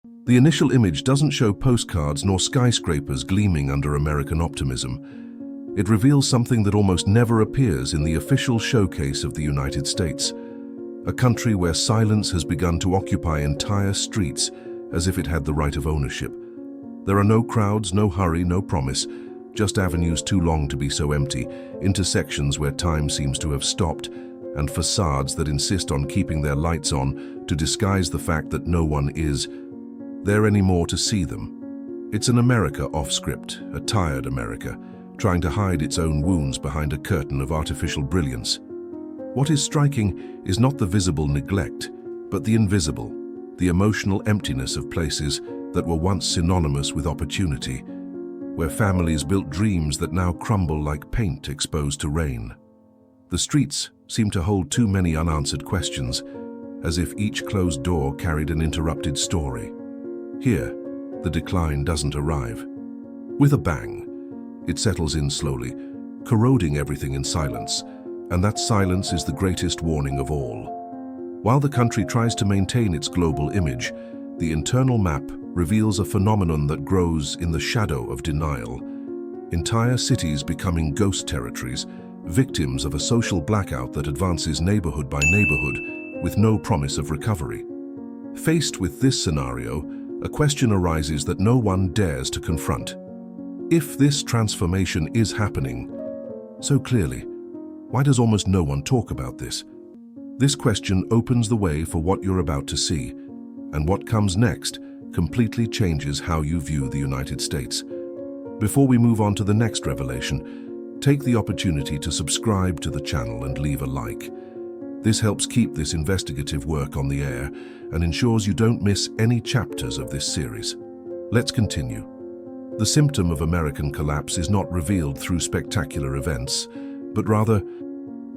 The initial image doesn't show postcards nor skyscrapers gleaming under American optimism. It reveals something that almost never appears in the official showcase of the United States, a country where silence has begun to occupy entire streets as if it had the right of ownership. There are no crowds, no hurry, no promise, just avenues too long to be so empty, intersections where time seems to have stopped, and facades that insist on keeping their lights on to disguise the fact that no one is there anymore to see them. It's an America off script, a tired America, trying to hide its own wounds behind a curtain of artificial brilliance. What is striking is not the visible neglect, but the invisible, the emotional emptiness of places that were once synonymous with opportunity, where families built dreams that now crumble like paint exposed to rain. The streets seem to hold too many unanswered questions, as if each closed door carried an interrupted story. Here, the decline doesn't arrive. With a bang, it settles in slowly, corroding everything in silence, and that silence is the greatest warning of all. While the country tries to maintain its global image, the internal map reveals a phenomenon that grows in the shadow of denial. Entire cities becoming ghost territories, victims of a social blackout that advances neighborhood by neighborhood with no promise of recovery. Faced with this scenario, a question arises that no one dares to confront. If this transformation is happening so clearly, why does almost no one talk about this? This question opens the way for what you're about to see, and what comes next completely changes how you view the United States. Before we move on to the next revelation, take the opportunity to subscribe to the channel and leave a like. This helps keep this investigative work on the air and ensures you don't miss any chapters of this series. Let's continue. The symptom of American collapse is not revealed through spectacular events, but rather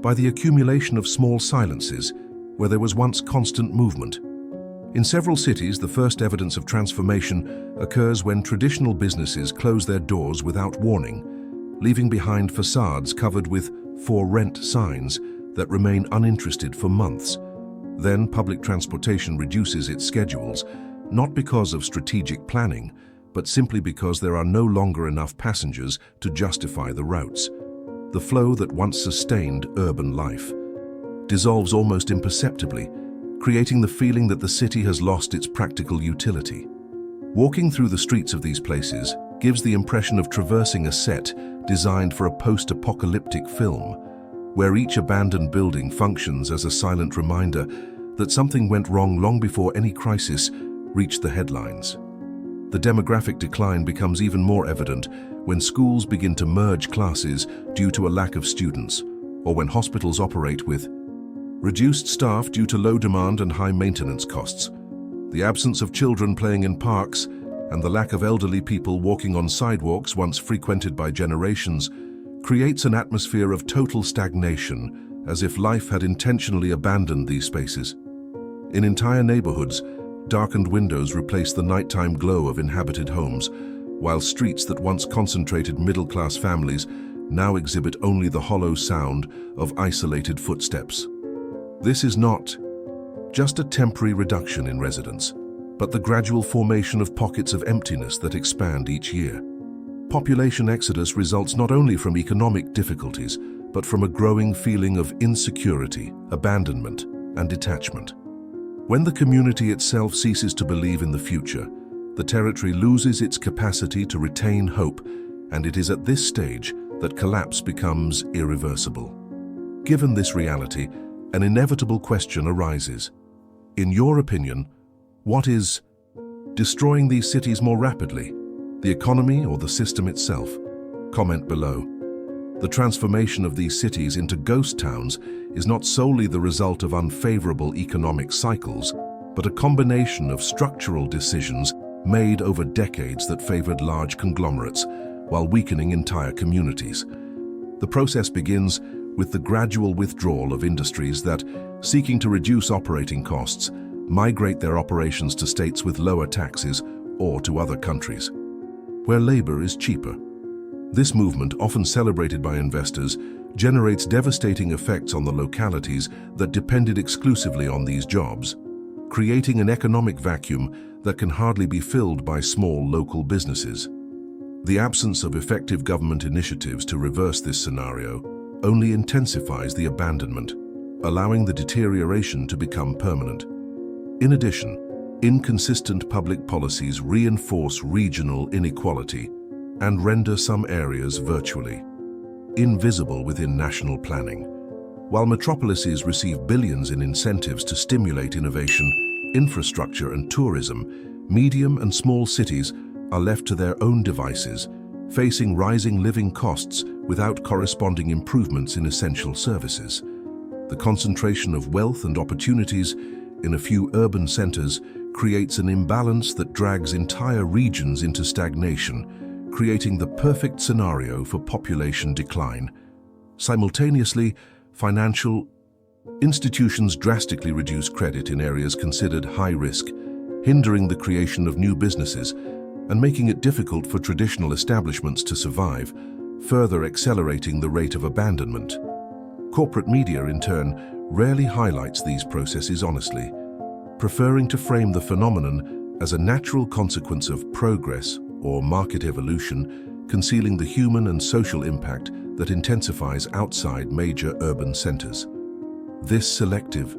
by the accumulation of small silences where there was once constant movement. In several cities, the first evidence of transformation occurs when traditional businesses close their doors without warning, leaving behind facades covered with "for rent" signs that remain uninterested for months. Then public transportation reduces its schedules, not because of strategic planning, but simply because there are no longer enough passengers to justify the routes. The flow that once sustained urban life dissolves almost imperceptibly, creating the feeling that the city has lost its practical utility. Walking through the streets of these places gives the impression of traversing a set designed for a post-apocalyptic film, where each abandoned building functions as a silent reminder that something went wrong long before any crisis reached the headlines. The demographic decline becomes even more evident when schools begin to merge classes due to a lack of students, or when hospitals operate with reduced staff due to low demand and high maintenance costs. The absence of children playing in parks and the lack of elderly people walking on sidewalks once frequented by generations creates an atmosphere of total stagnation, as if life had intentionally abandoned these spaces. In entire neighborhoods, darkened windows replace the nighttime glow of inhabited homes, while streets that once concentrated middle-class families now exhibit only the hollow sound of isolated footsteps. This is not just a temporary reduction in residents, but the gradual formation of pockets of emptiness that expand each year. Population exodus results not only from economic difficulties, but from a growing feeling of insecurity, abandonment, and detachment. When the community itself ceases to believe in the future, the territory loses its capacity to retain hope, and it is at this stage that collapse becomes irreversible. Given this reality, an inevitable question arises. In your opinion, what is destroying these cities more rapidly, the economy or the system itself? Comment below. The transformation of these cities into ghost towns is not solely the result of unfavorable economic cycles, but a combination of structural decisions made over decades that favored large conglomerates while weakening entire communities. The process begins with the gradual withdrawal of industries that, seeking to reduce operating costs, migrate their operations to states with lower taxes or to other countries, where labor is cheaper. This movement, often celebrated by investors, generates devastating effects on the localities that depended exclusively on these jobs, creating an economic vacuum that can hardly be filled by small local businesses. The absence of effective government initiatives to reverse this scenario only intensifies the abandonment, allowing the deterioration to become permanent. In addition, inconsistent public policies reinforce regional inequality and render some areas virtually invisible within national planning. While metropolises receive billions in incentives to stimulate innovation, infrastructure and tourism, medium and small cities are left to their own devices, facing rising living costs without corresponding improvements in essential services. The concentration of wealth and opportunities in a few urban centers creates an imbalance that drags entire regions into stagnation, creating the perfect scenario for population decline. Simultaneously, financial institutions drastically reduce credit in areas considered high risk, hindering the creation of new businesses and making it difficult for traditional establishments to survive, further accelerating the rate of abandonment. Corporate media, in turn, rarely highlights these processes honestly, preferring to frame the phenomenon as a natural consequence of progress or market evolution, concealing the human and social impact that intensifies outside major urban centers. This selective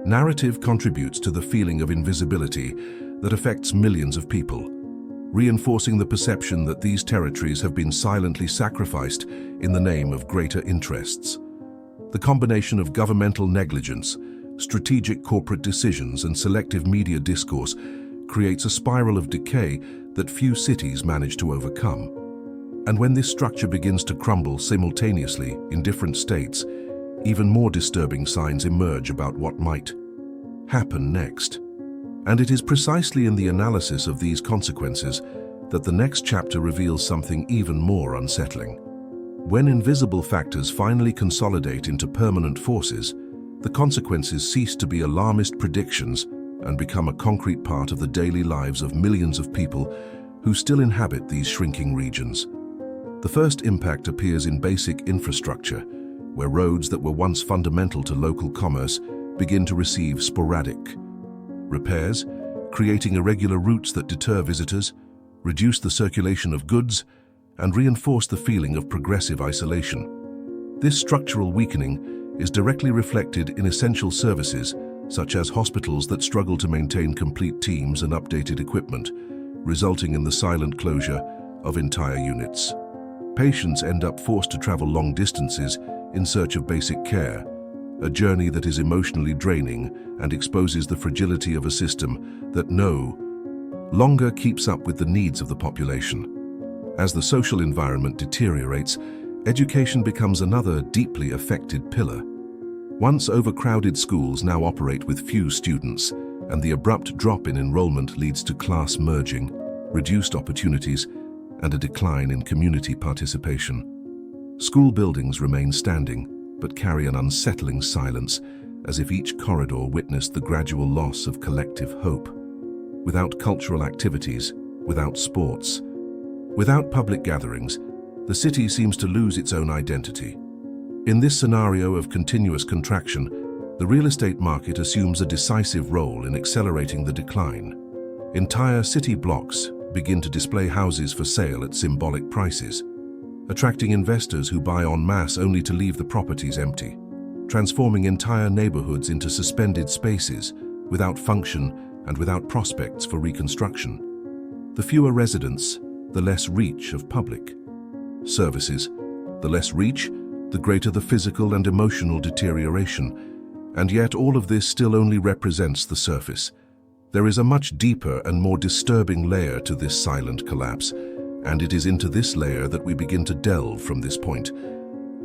narrative contributes to the feeling of invisibility that affects millions of people, reinforcing the perception that these territories have been silently sacrificed in the name of greater interests. The combination of governmental negligence, strategic corporate decisions, and selective media discourse creates a spiral of decay that few cities manage to overcome. And when this structure begins to crumble simultaneously in different states, even more disturbing signs emerge about what might happen next. And it is precisely in the analysis of these consequences that the next chapter reveals something even more unsettling. When invisible factors finally consolidate into permanent forces, the consequences cease to be alarmist predictions and become a concrete part of the daily lives of millions of people who still inhabit these shrinking regions. The first impact appears in basic infrastructure, where roads that were once fundamental to local commerce begin to receive sporadic repairs, creating irregular routes that deter visitors, reduce the circulation of goods, and reinforce the feeling of progressive isolation. This structural weakening is directly reflected in essential services, such as hospitals that struggle to maintain complete teams and updated equipment, resulting in the silent closure of entire units. Patients end up forced to travel long distances in search of basic care, a journey that is emotionally draining and exposes the fragility of a system that no longer keeps up with the needs of the population. As the social environment deteriorates, education becomes another deeply affected pillar. Once overcrowded schools now operate with few students, and the abrupt drop in enrollment leads to class merging, reduced opportunities, and a decline in community participation. School buildings remain standing, but carry an unsettling silence, as if each corridor witnessed the gradual loss of collective hope. Without cultural activities, without sports, without public gatherings, the city seems to lose its own identity. In this scenario of continuous contraction, the real estate market assumes a decisive role in accelerating the decline. Entire city blocks begin to display houses for sale at symbolic prices, attracting investors who buy en masse only to leave the properties empty, transforming entire neighborhoods into suspended spaces without function and without prospects for reconstruction. The fewer residents, the less reach of public services. The less reach, the greater the physical and emotional deterioration. And yet all of this still only represents the surface. There is a much deeper and more disturbing layer to this silent collapse, and it is into this layer that we begin to delve from this point.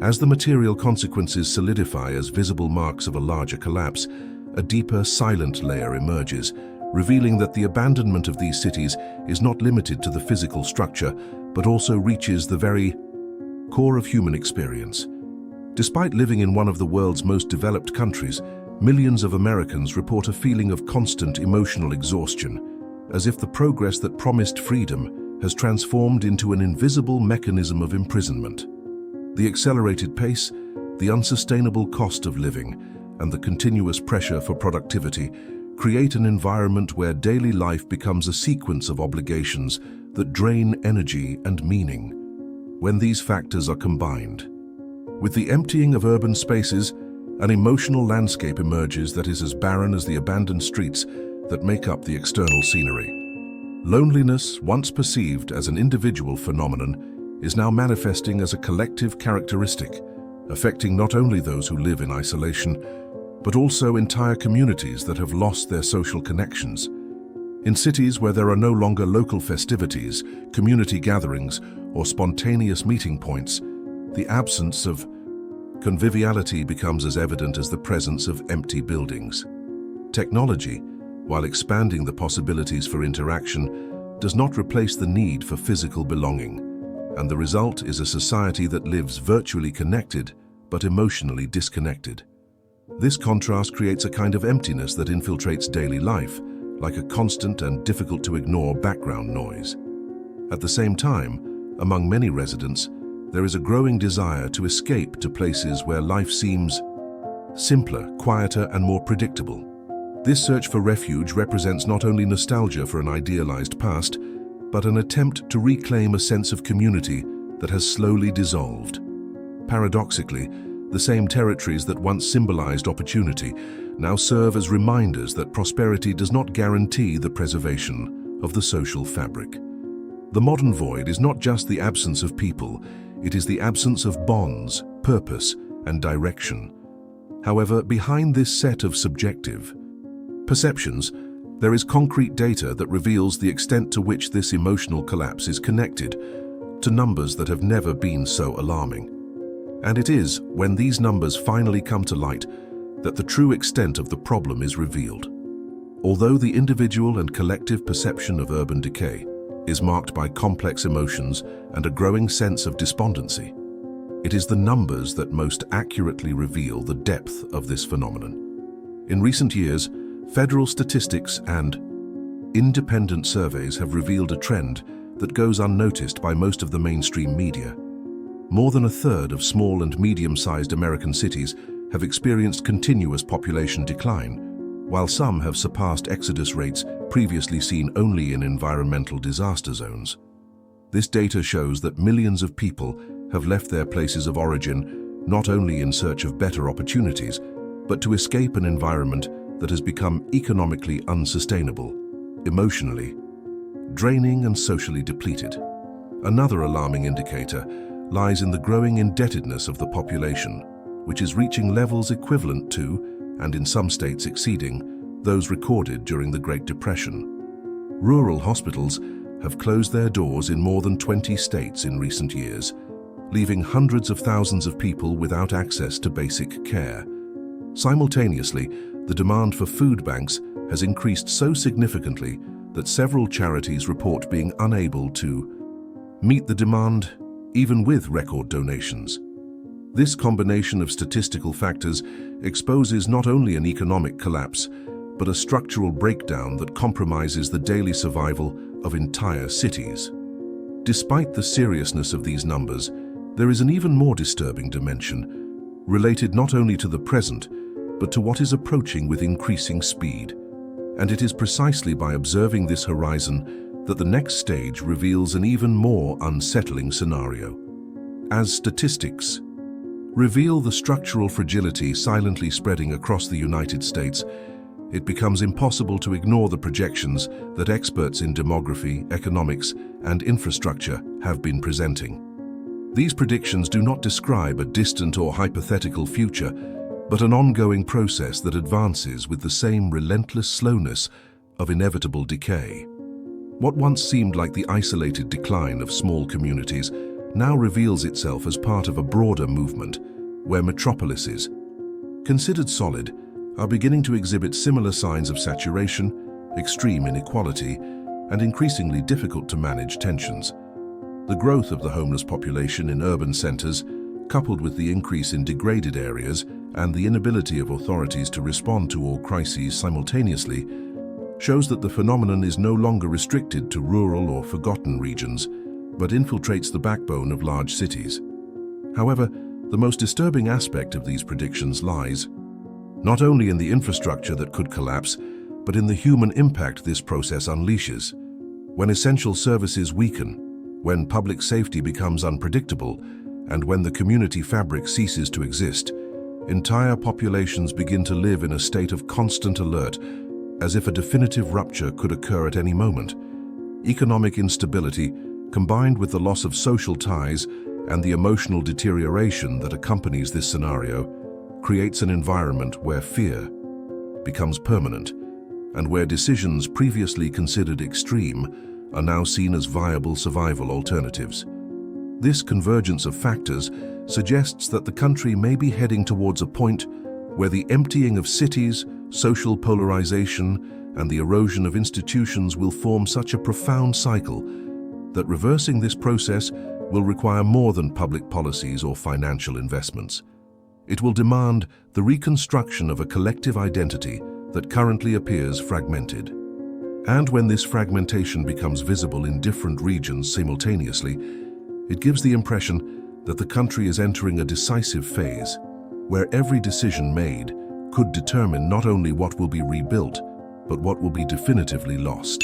As the material consequences solidify as visible marks of a larger collapse, a deeper, silent layer emerges, revealing that the abandonment of these cities is not limited to the physical structure, but also reaches the very core of human experience. Despite living in one of the world's most developed countries, millions of Americans report a feeling of constant emotional exhaustion, as if the progress that promised freedom has transformed into an invisible mechanism of imprisonment. The accelerated pace, the unsustainable cost of living, and the continuous pressure for productivity create an environment where daily life becomes a sequence of obligations that drain energy and meaning. When these factors are combined, with the emptying of urban spaces, an emotional landscape emerges that is as barren as the abandoned streets that make up the external scenery. Loneliness, once perceived as an individual phenomenon, is now manifesting as a collective characteristic, affecting not only those who live in isolation, but also entire communities that have lost their social connections. In cities where there are no longer local festivities, community gatherings, or spontaneous meeting points, the absence of conviviality becomes as evident as the presence of empty buildings. Technology, while expanding the possibilities for interaction, does not replace the need for physical belonging, and the result is a society that lives virtually connected but emotionally disconnected. This contrast creates a kind of emptiness that infiltrates daily life, like a constant and difficult-to-ignore background noise. At the same time, among many residents, there is a growing desire to escape to places where life seems simpler, quieter, and more predictable. This search for refuge represents not only nostalgia for an idealized past, but an attempt to reclaim a sense of community that has slowly dissolved. Paradoxically, the same territories that once symbolized opportunity now serve as reminders that prosperity does not guarantee the preservation of the social fabric. The modern void is not just the absence of people, it is the absence of bonds, purpose, and direction. However, behind this set of subjective perceptions, there is concrete data that reveals the extent to which this emotional collapse is connected to numbers that have never been so alarming. And it is when these numbers finally come to light that the true extent of the problem is revealed. Although the individual and collective perception of urban decay is marked by complex emotions and a growing sense of despondency, it is the numbers that most accurately reveal the depth of this phenomenon. In recent years, federal statistics and independent surveys have revealed a trend that goes unnoticed by most of the mainstream media. More than a third of small and medium-sized American cities have experienced continuous population decline, while some have surpassed exodus rates previously seen only in environmental disaster zones. This data shows that millions of people have left their places of origin not only in search of better opportunities, but to escape an environment that has become economically unsustainable, emotionally draining, and socially depleted. Another alarming indicator lies in the growing indebtedness of the population, which is reaching levels equivalent to, and in some states exceeding, those recorded during the Great Depression. Rural hospitals have closed their doors in more than 20 states in recent years, leaving hundreds of thousands of people without access to basic care. Simultaneously, the demand for food banks has increased so significantly that several charities report being unable to meet the demand, even with record donations. This combination of statistical factors exposes not only an economic collapse, but a structural breakdown that compromises the daily survival of entire cities. Despite the seriousness of these numbers, there is an even more disturbing dimension, related not only to the present, but to what is approaching with increasing speed. And it is precisely by observing this horizon that the next stage reveals an even more unsettling scenario. As statistics reveal the structural fragility silently spreading across the United States, it becomes impossible to ignore the projections that experts in demography, economics, and infrastructure have been presenting. These predictions do not describe a distant or hypothetical future, but an ongoing process that advances with the same relentless slowness of inevitable decay. What once seemed like the isolated decline of small communities now reveals itself as part of a broader movement where metropolises, considered solid, are beginning to exhibit similar signs of saturation, extreme inequality, and increasingly difficult to manage tensions. The growth of the homeless population in urban centers, coupled with the increase in degraded areas and the inability of authorities to respond to all crises simultaneously, shows that the phenomenon is no longer restricted to rural or forgotten regions, but infiltrates the backbone of large cities. However, the most disturbing aspect of these predictions lies not only in the infrastructure that could collapse, but in the human impact this process unleashes. When essential services weaken, when public safety becomes unpredictable, and when the community fabric ceases to exist, entire populations begin to live in a state of constant alert, as if a definitive rupture could occur at any moment. Economic instability, combined with the loss of social ties and the emotional deterioration that accompanies this scenario, creates an environment where fear becomes permanent, and where decisions previously considered extreme are now seen as viable survival alternatives. This convergence of factors suggests that the country may be heading towards a point where the emptying of cities, social polarization, and the erosion of institutions will form such a profound cycle that reversing this process will require more than public policies or financial investments. It will demand the reconstruction of a collective identity that currently appears fragmented. And when this fragmentation becomes visible in different regions simultaneously, it gives the impression that the country is entering a decisive phase, where every decision made could determine not only what will be rebuilt, but what will be definitively lost.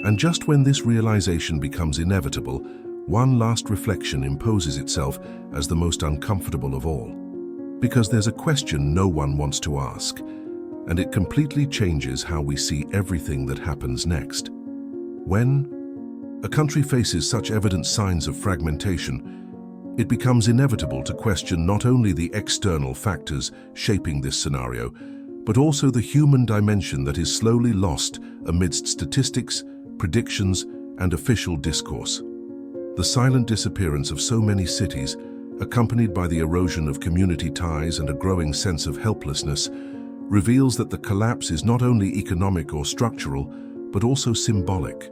And just when this realization becomes inevitable, one last reflection imposes itself as the most uncomfortable of all. Because there's a question no one wants to ask, and it completely changes how we see everything that happens next. When a country faces such evident signs of fragmentation, it becomes inevitable to question not only the external factors shaping this scenario, but also the human dimension that is slowly lost amidst statistics, predictions, and official discourse. The silent disappearance of so many cities, accompanied by the erosion of community ties and a growing sense of helplessness, reveals that the collapse is not only economic or structural, but also symbolic.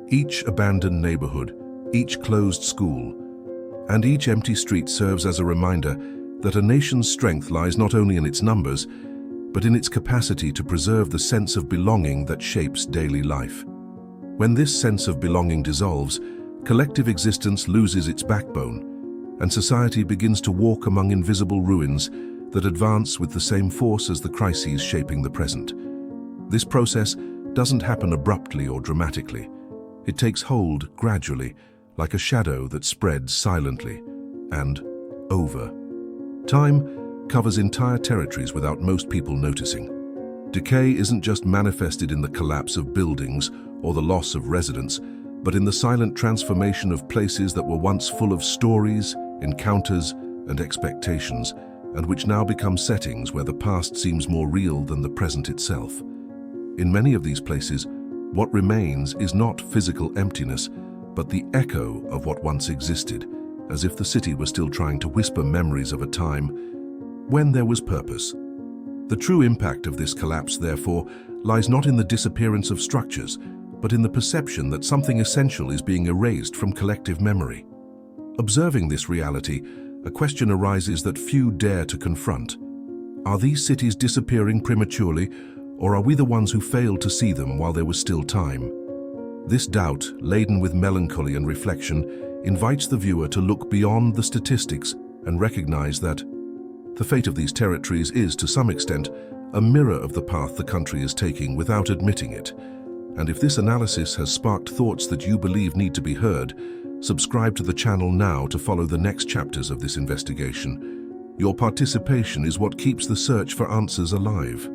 Each abandoned neighborhood, each closed school, and each empty street serves as a reminder that a nation's strength lies not only in its numbers, but in its capacity to preserve the sense of belonging that shapes daily life. When this sense of belonging dissolves, collective existence loses its backbone, and society begins to walk among invisible ruins that advance with the same force as the crises shaping the present. This process doesn't happen abruptly or dramatically. It takes hold gradually, like a shadow that spreads silently, and over time covers entire territories without most people noticing. Decay isn't just manifested in the collapse of buildings or the loss of residents, but in the silent transformation of places that were once full of stories, encounters, and expectations, and which now become settings where the past seems more real than the present itself. In many of these places, what remains is not physical emptiness, but the echo of what once existed, as if the city was still trying to whisper memories of a time when there was purpose. The true impact of this collapse, therefore, lies not in the disappearance of structures, but in the perception that something essential is being erased from collective memory. Observing this reality, a question arises that few dare to confront. Are these cities disappearing prematurely, or are we the ones who failed to see them while there was still time? This doubt, laden with melancholy and reflection, invites the viewer to look beyond the statistics and recognize that the fate of these territories is, to some extent, a mirror of the path the country is taking without admitting it. And if this analysis has sparked thoughts that you believe need to be heard, subscribe to the channel now to follow the next chapters of this investigation. Your participation is what keeps the search for answers alive.